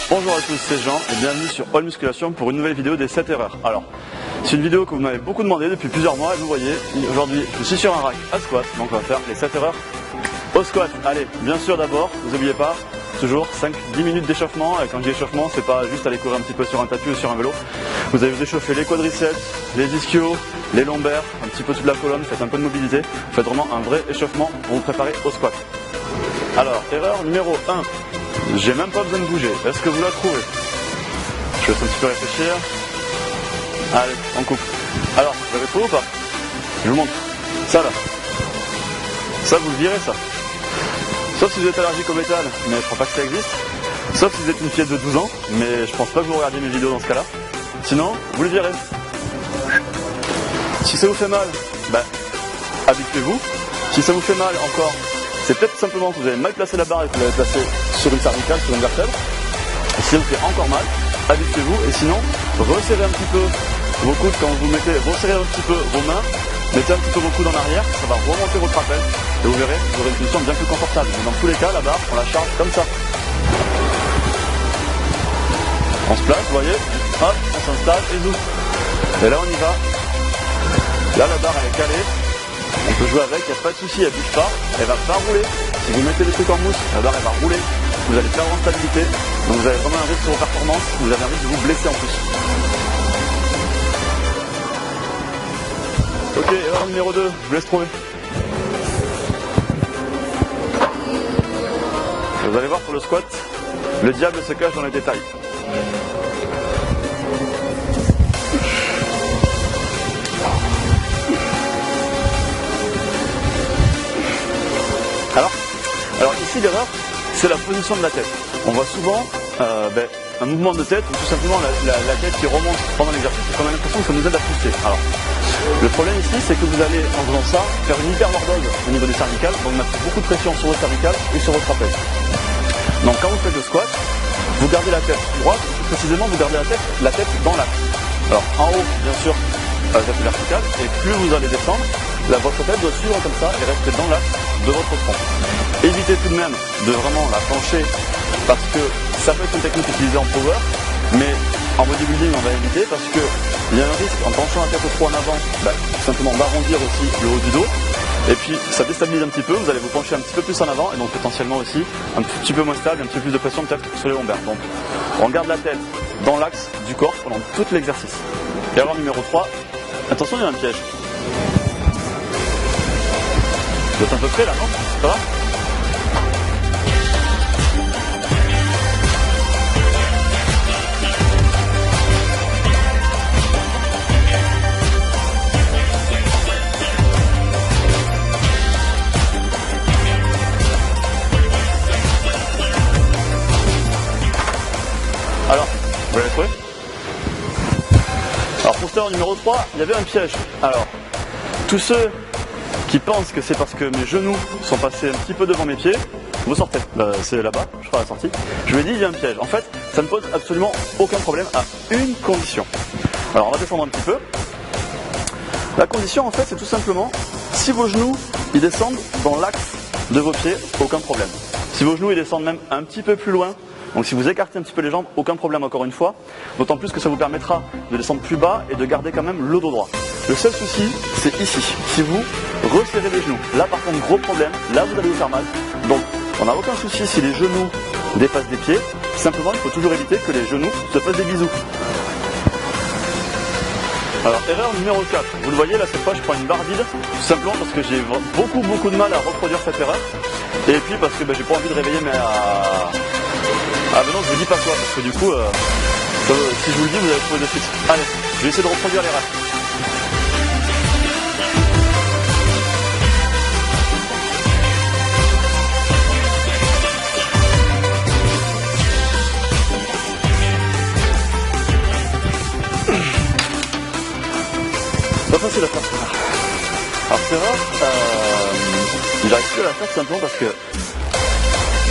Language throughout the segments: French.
Bonjour à tous, c'est Jean et bienvenue sur All Musculation pour une nouvelle vidéo des 7 erreurs. Alors, c'est une vidéo que vous m'avez beaucoup demandé depuis plusieurs mois et vous voyez, aujourd'hui je suis sur un rack à squat, donc on va faire les 7 erreurs au squat. Allez, bien sûr d'abord, vous n'oubliez pas, toujours 5-10 minutes d'échauffement, et quand je dis échauffement, c'est pas juste aller courir un petit peu sur un tapis ou sur un vélo. Vous allez vous échauffer les quadriceps, les ischios, les lombaires, un petit peu toute la colonne, faites un peu de mobilité, faites vraiment un vrai échauffement pour vous préparer au squat. Alors, erreur numéro 1. J'ai même pas besoin de bouger. Est-ce que vous la trouvez? Je laisse un petit peu réfléchir. Allez, on coupe. Alors, vous l'avez trouvé ou pas? Je vous montre. Ça là. Ça, vous le virez ça. Sauf si vous êtes allergique au métal, mais je crois pas que ça existe. Sauf si vous êtes une fillette de 12 ans, mais je pense pas que vous regardiez mes vidéos dans ce cas-là. Sinon, vous le virez. Si ça vous fait mal, habituez-vous. Si ça vous fait mal encore, c'est peut-être simplement que vous avez mal placé la barre et que vous l'avez placée sur une cervicale, sur une vertèbre. Et si ça vous fait encore mal, habituez-vous. Et sinon, resserrez un petit peu vos coudes quand vous mettez, resserrez un petit peu vos mains, mettez un petit peu vos coudes en arrière, ça va remonter votre trapèze. Et vous verrez, vous aurez une position bien plus confortable. Mais dans tous les cas, la barre, on la charge comme ça. On se place, vous voyez, hop, on s'installe et zoom. Et là, on y va. Là, la barre, elle est calée. On peut jouer avec, il n'y a pas de souci, elle ne bouge pas, elle va pas rouler. Si vous mettez le truc en mousse, la barre elle va rouler, vous allez perdre en stabilité, donc vous avez vraiment un risque sur vos performances, vous avez un risque de vous blesser en plus. Ok, erreur numéro 2, je vous laisse trouver. Vous allez voir pour le squat, le diable se cache dans les détails. Alors ici l'erreur, c'est la position de la tête. On voit souvent un mouvement de tête ou tout simplement la tête qui remonte pendant l'exercice et qu'on a l'impression que ça nous aide à pousser. Alors, le problème ici, c'est que vous allez, en faisant ça, faire une hyperlordose au niveau des cervicales, donc mettre beaucoup de pression sur vos cervicales et sur votre trapèze. Donc quand vous faites le squat, vous gardez la tête droite, plus précisément vous gardez la tête dans l'axe. Alors en haut, bien sûr, la tête verticale, et plus vous allez descendre, votre tête doit suivre comme ça et rester dans l'axe de votre front. Évitez tout de même de vraiment la pencher parce que ça peut être une technique utilisée en power, mais en bodybuilding on va éviter parce qu'il y a un risque en penchant la tête trop en avant, tout simplement d'arrondir aussi le haut du dos, et puis ça déstabilise un petit peu, vous allez vous pencher un petit peu plus en avant et donc potentiellement aussi un petit peu moins stable, un petit peu plus de pression peut-être sur les lombaires. Donc on garde la tête dans l'axe du corps pendant tout l'exercice. Erreur numéro 3, attention il y a un piège. Vous êtes un peu près là, non? Ça va? Alors, vous l'avez trouvé? Alors pour cette erreur numéro 3, il y avait un piège. Alors, tous ceux qui pensent que c'est parce que mes genoux sont passés un petit peu devant mes pieds, vous sortez. C'est là-bas, je ferai la sortie. Je vous ai dit, il y a un piège. En fait, ça ne pose absolument aucun problème à une condition. Alors on va descendre un petit peu. La condition en fait, c'est tout simplement, si vos genoux, ils descendent dans l'axe de vos pieds, aucun problème. Si vos genoux, ils descendent même un petit peu plus loin, donc si vous écartez un petit peu les jambes, aucun problème encore une fois, d'autant plus que ça vous permettra de descendre plus bas et de garder quand même le dos droit. Le seul souci, c'est ici, si vous resserrez les genoux. Là par contre, gros problème, là vous allez vous faire mal. Donc on n'a aucun souci si les genoux dépassent des pieds, simplement il faut toujours éviter que les genoux se fassent des bisous. Alors erreur numéro 4, vous le voyez là cette fois je prends une barre vide, tout simplement parce que j'ai beaucoup de mal à reproduire cette erreur. Et puis parce que j'ai pas envie de réveiller mes... Ah ben non, je vous dis pas quoi, parce que du coup, si je vous le dis, vous allez trouver de suite. Allez, je vais essayer de reproduire l'erreur. Pas facile à faire. Alors cette erreur, j'arrive plus à la faire tout simplement parce que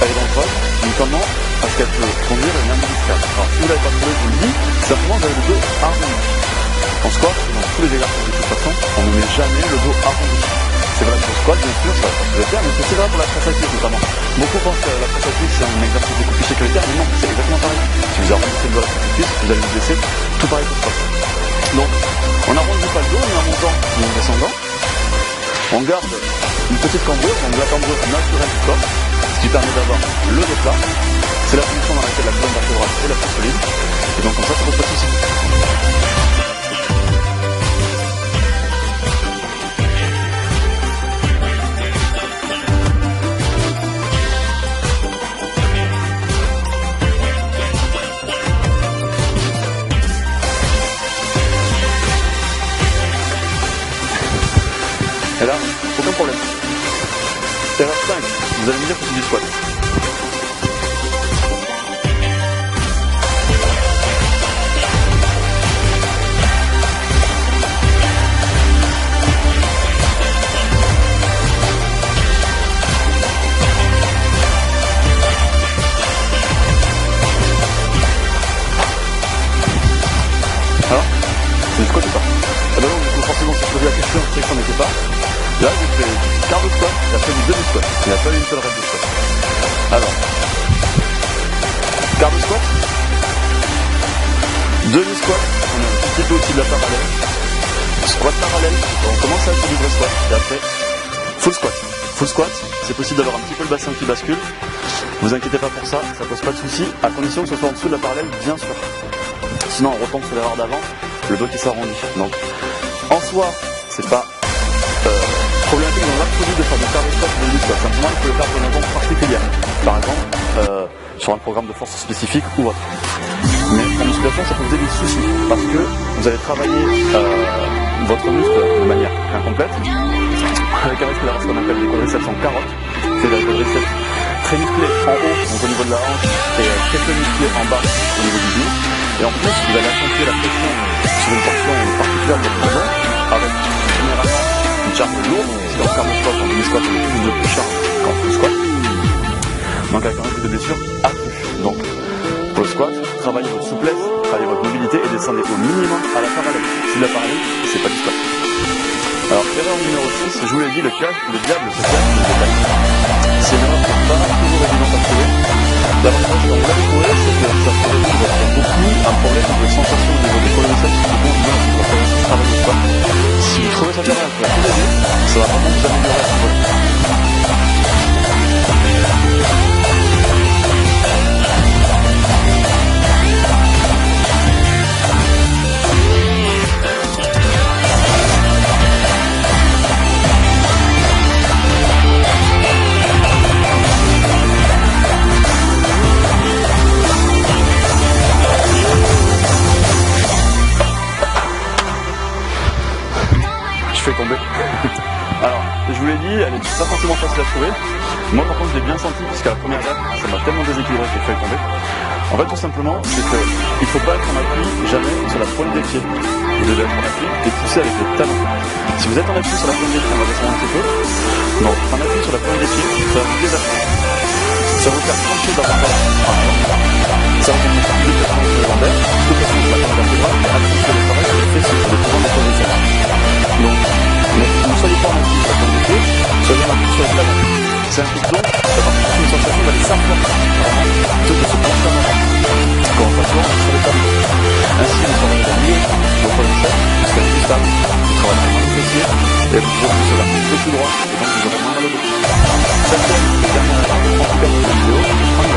elle est dans le vol, notamment parce qu'elle peut conduire une amnistie. Alors si vous l'avez pas trouvé, je vous le dis, simplement vous avez le dos arrondi. En squat, dans tous les exercices de toute façon, on ne met jamais le dos arrondi. c'est vrai pour le squat, bien sûr, ça va sécuritaire, mais c'est aussi vrai pour la presse active notamment. Beaucoup pensent que la presse active c'est un exercice beaucoup plus sécuritaire, mais non, c'est exactement pareil. Si vous arrondissez le doigt à la cuisse, vous allez vous blesser, tout pareil pour le squat. Donc, on n'arrondit pas le dos, ni en montant, ni en descendant. On garde une petite cambrure, donc la cambrure naturelle du corps, ce qui permet d'avoir le dos plat. C'est la position dans laquelle la colonne vertébrale est la plus solide. Et donc comme ça pose pas de soucis. Et là, aucun problème. Erreur 5, vous allez me dire que c'est du squat. Alors, c'est du squat ou pas? Ah bah non, du coup, forcément, si je posais la question, c'est que ça n'était pas. Là, j'ai fait du quart de squat, j'ai fait du demi-squat. Il n'y a pas eu une seule rep de squat. Alors, quart de squat, demi-squat, on est un petit peu au-dessus de la parallèle. Squat parallèle, on commence à faire du vrai squat. Et après, full squat. Full squat, c'est possible d'avoir un petit peu le bassin qui bascule. Vous inquiétez pas pour ça, ça pose pas de soucis, à condition que ce soit en dessous de la parallèle, bien sûr. Sinon, on retombe sur l'erreur d'avant, le dos qui s'arrondit. Donc, en soi, c'est pas problématique dans l'absolu de faire du quart de squat ou du squat. Simplement, il faut le faire pour une raison particulière. Par exemple, sur un programme de force spécifique ou autre. Mais en musculation, ça peut vous poser des soucis parce que vous allez travailler votre muscle de manière incomplète avec un muscle qu'on appelle des quadriceps en carotte. C'est des quadriceps très musclés en haut, donc au niveau de la hanche, et très peu musclés en bas au niveau du genou. Et en plus, vous allez accentuer la pression sur une portion particulière de votre tendon avec généralement une charge lourde, si en quart de squat, en demi-squat, on est plus de plus charge qu'en full squat. Donc avec un risque de blessure accru. Donc pour le squat, travaillez votre souplesse, travaillez votre mobilité et descendez au minimum à la parallèle. Si la parallèle, c'est pas du squat. Alors erreur numéro 6, je vous l'ai dit, le diable se cache dans le détail. C'est une erreur qui n'est pas toujours évidente à trouver. L'avantage quand vous l'avez trouvé, c'est que ça se résout beaucoup un problème de sensation au niveau des quadriceps qui vont bien sur la progression de travail au squat. Si vous trouvez ça bien pour la tout début, ça va vraiment vous améliorer à ce niveau. Tomber. Alors, je vous l'ai dit, elle est pas forcément facile à trouver. Moi par contre je l'ai bien senti parce qu'à la première date, ça m'a tellement déséquilibré que j'ai failli tomber. En fait tout simplement, c'est qu'il ne faut pas être en appui jamais sur la pointe des pieds. Vous devez être en appui et pousser avec les talons. Si vous êtes en appui sur la pointe des pieds, on va descendre un petit peu. Donc en appui sur la pointe des pieds, ça va vous désappuyer. Ça va vous faire pencher davantage. Ça va vous mettre plus de pression sur le lombaire, plus de pression sur la colonne vertébrale et accentuer le travail sur les fessiers, sur les courants de quadriceps. Donc, ne soyez pas en appui sur la pointe des pieds, soyez en appui sur les talons. C'est un coup de long, ça va faire une sensation d'aller simplement de se pencher en avant. Quand on passe sur les talons. Ainsi, vous travaillez la ligne, vos quadriceps, jusqu'à plus stable, vous travaillez vraiment les fessiers, et vous pouvez pousser un peu plus droit, et donc vous aurez moins mal au dos. Cinquième et dernière erreur, en tout cas pour la vidéo, on y va.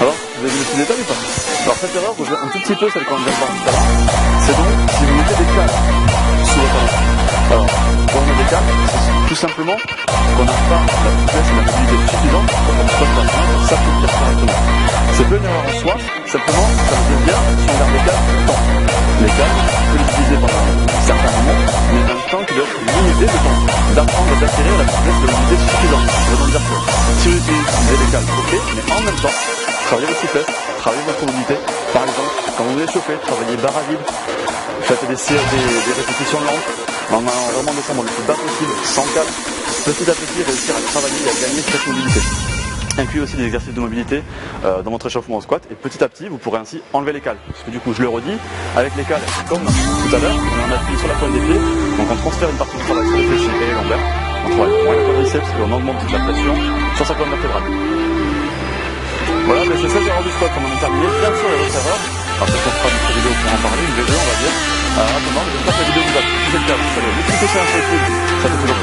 Alors, vous avez vu le petit détail ou pas? Alors cette erreur, vous un tout petit peu celle qu'on vient de voir tout à l'heure. C'est donc si vous mettez des câbles sous le talon. Alors, quand on met des câbles, c'est tout simplement qu'on n'a pas la souplesse et la mobilité suffisante pour qu'on soit par exemple s'appliquer correctement. C'est pas une erreur en soi, simplement ça veut dire bien si on garde les câbles tout le temps. Les câbles, on peut les utiliser pendant un certain moment, mais un temps qui doit être limité de temps d'apprendre et d'acquérir la souplesse et la mobilité suffisante. Ça veut donc dire que si vous utilisez des câbles, ok, mais en même temps, travaillez votre souplesse, travailler votre mobilité. Par exemple, quand vous vous échauffez, travaillez barre à vide, faites des répétitions lentes, en vraiment descendant le plus bas possible, sans calme, petit à petit réussir à travailler et à gagner cette mobilité. Incluez aussi des exercices de mobilité dans votre échauffement au squat et petit à petit vous pourrez ainsi enlever les cales. Parce que du coup je le redis, avec les cales, comme tout à l'heure, on appuie sur la pointe des pieds, donc on transfère une partie du travail sur les fessiers et les lombaires, on travaille moins le quadriceps et on augmente toute la pression sur sa colonne vertébrale. Voilà, mais c'est 16 erreurs du squat comme on a terminé, bien sûr il y a d'autres erreurs, alors peut-être qu'on fera une autre vidéo pour en parler, une V2 on va dire. Rapidement, j'espère que la vidéo vous a plu, si c'est le cas, vous savez, n'hésitez pas à sur YouTube, ça fait toujours